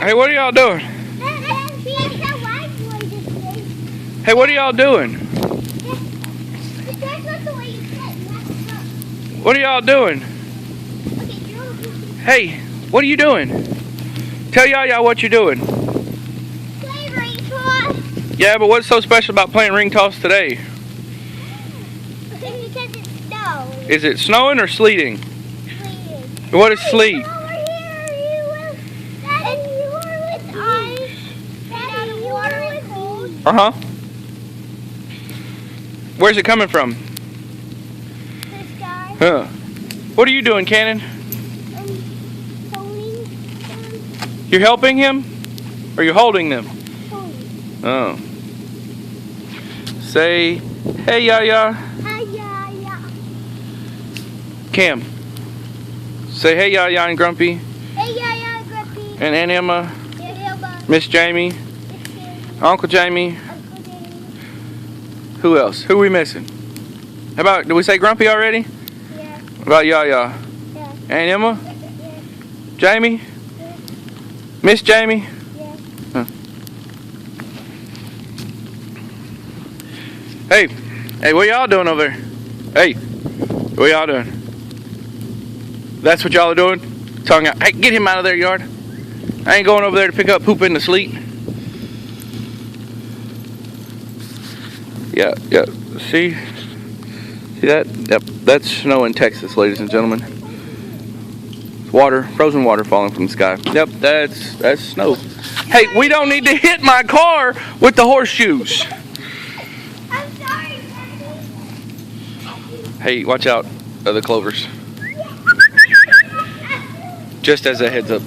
Hey, what are y'all doing? Hey, what are y'all doing? What are y'all doing? Hey, what are you doing? Tell y'all what you're doing. Play ring toss. Yeah, but what's so special about playing ring toss today? Because it's snow. Is it snowing or sleeting? Sleeting. What is sleet? Over here, Daddy, you were with ice. Daddy, you were with cold. Uh-huh. Where's it coming from? This guy. Huh. What are you doing, Cannon? Holding them. You're helping him? Or you holding them? Holding. Oh. Say, hey, Yaya. Hi, yeah. Cam. Say, hey, Yaya and Grumpy. Hey, yeah, Grumpy. And Aunt Emma. Yeah, Emma. Miss Jamie. It's Jamie. Uncle Jamie. Uncle Jamie. Who else? Who are we missing? How about, did we say Grumpy already? Yeah. What about Yaya? Yeah. Aunt Emma? Yeah. Jamie? Miss Jamie? Yeah. Huh. Hey, what y'all doing over there? Hey, what y'all doing? That's what y'all are doing? Tongue out. Hey, get him out of their yard. I ain't going over there to pick up poop in the sleet. Yeah. See that? Yep, that's snow in Texas, ladies and gentlemen. Water, frozen water falling from the sky. Yep, that's snow. Hey, we don't need to hit my car with the horseshoes. I'm sorry, Daddy. Hey, watch out of the clovers. Just as a heads up.